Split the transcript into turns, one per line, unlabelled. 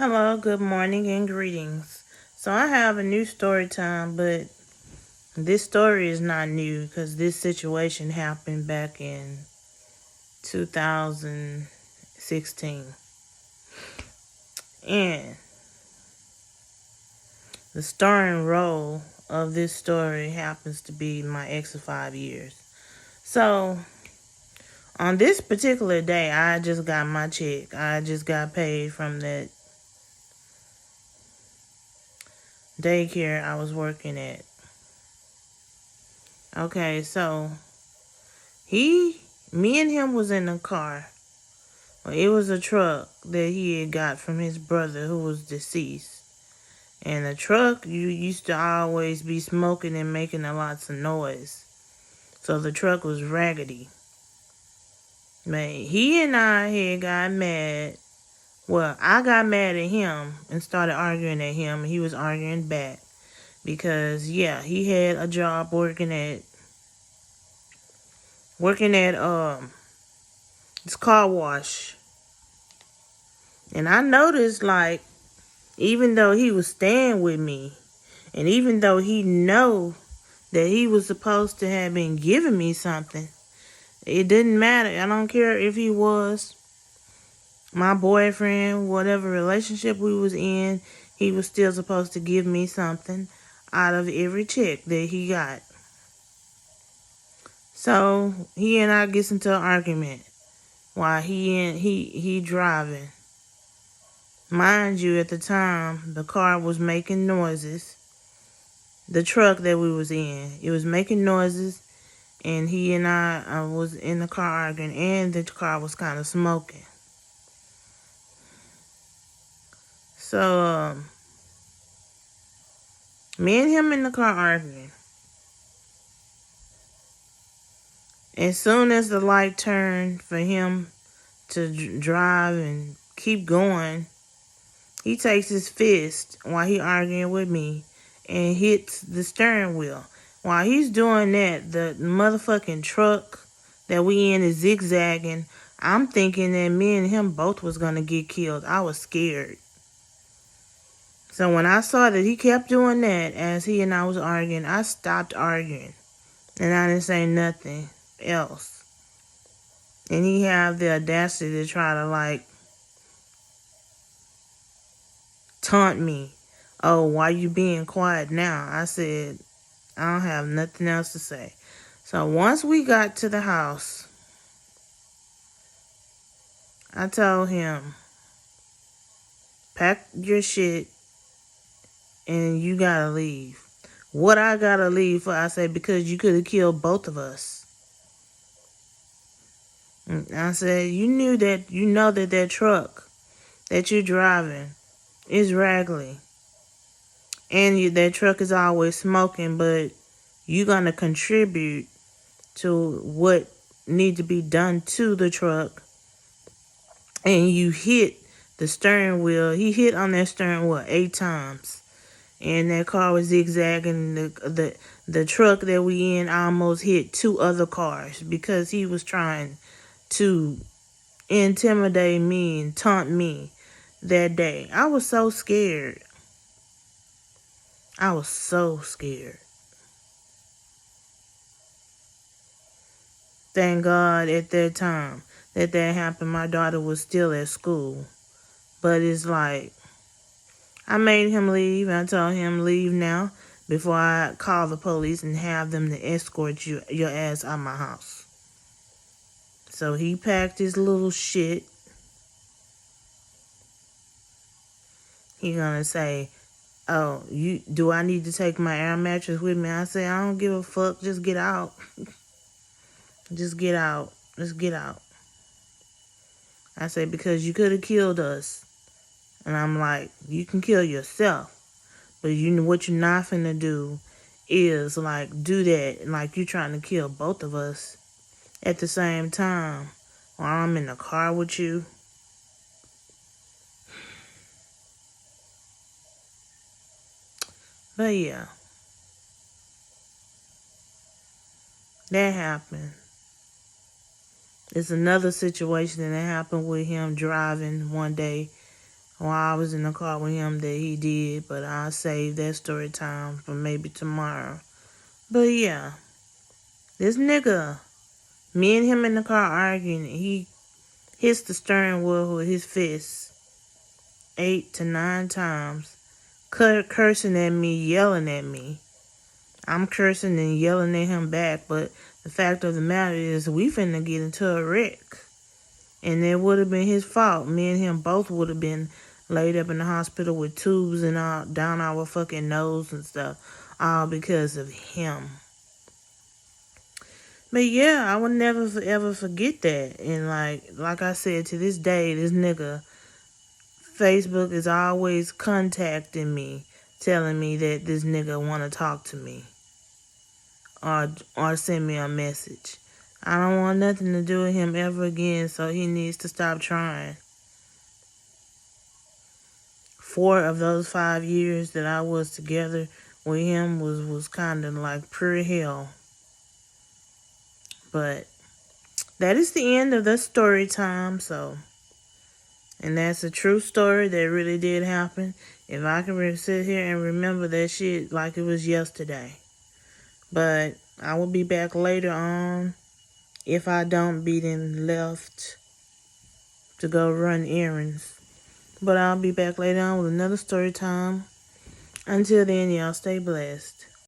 Hello, good morning, and greetings. So I have a new story time, but this story is not new because this situation happened back in 2016. And the starring role of this story happens to be my ex of 5 years. So on this particular day, I just got my check. I just got paid from that daycare I was working at. Okay, so me and him was in the car. Well, it was a truck that he had got from his brother who was deceased. And the truck, you used to always be smoking and making a lots of noise. So the truck was raggedy. Man, he and I had got mad. Well, I got mad at him and started arguing at him. And he was arguing back. Because, yeah, he had a job working at this car wash. And I noticed, like, even though he was staying with me, and even though he know that he was supposed to have been giving me something, it didn't matter. I don't care if he was my boyfriend, whatever relationship we was in, he was still supposed to give me something out of every check that he got. So he and I gets into an argument while he driving. Mind you, at the time, the car was making noises. The truck that we was in, it was making noises, and he and I was in the car arguing, and the car was kind of smoking. So, me and him in the car arguing. As soon as the light turned for him to drive and keep going, he takes his fist while he arguing with me and hits the steering wheel. While he's doing that, the motherfucking truck that we in is zigzagging. I'm thinking that me and him both was gonna get killed. I was scared. So when I saw that he kept doing that as he and I was arguing, I stopped arguing. And I didn't say nothing else. And he had the audacity to try to, like, taunt me. Oh, why you being quiet now? I said, I don't have nothing else to say. So once we got to the house, I told him, pack your shit and you gotta leave. What I gotta leave for? I said, because you could have killed both of us. And I said, you know that truck that you're driving is raggedy. And that truck is always smoking, but you're gonna contribute to what need to be done to the truck. And you hit the steering wheel. He hit on that steering wheel 8 times. And that car was zigzagging. The truck that we in almost hit 2 other cars because he was trying to intimidate me and taunt me that day. I was so scared. I was so scared. Thank God at that time that happened, my daughter was still at school. But it's like, I made him leave. I told him, leave now before I call the police and have them to escort your ass out of my house. So he packed his little shit. He gonna say, oh, do I need to take my air mattress with me? I say, I don't give a fuck. Just get out. Just get out. Just get out. I say, because you could have killed us. And I'm like, you can kill yourself. But you know what you're not finna do is, like, do that. Like, you trying to kill both of us at the same time while I'm in the car with you. But yeah, that happened. It's another situation that happened with him driving one day while I was in the car with him that he did, but I'll save that story time for maybe tomorrow. But yeah, this nigga, me and him in the car arguing, he hits the steering wheel with his fist 8 to 9 times, cursing at me, yelling at me. I'm cursing and yelling at him back, but the fact of the matter is we finna get into a wreck. And it would have been his fault. Me and him both would have been laid up in the hospital with tubes and all down our fucking nose and stuff, all because of him. But yeah, I would never ever forget that. And like I said, to this day, this nigga Facebook is always contacting me, telling me that this nigga want to talk to me or send me a message. I don't want nothing to do with him ever again, so he needs to stop trying. 4 of those 5 years that I was together with him was kind of like pure hell. But that is the end of the story time, so. And that's a true story that really did happen. If I can sit here and remember that shit like it was yesterday. But I will be back later on if I don't be then left to go run errands. But I'll be back later on with another story time. Until then, y'all stay blessed.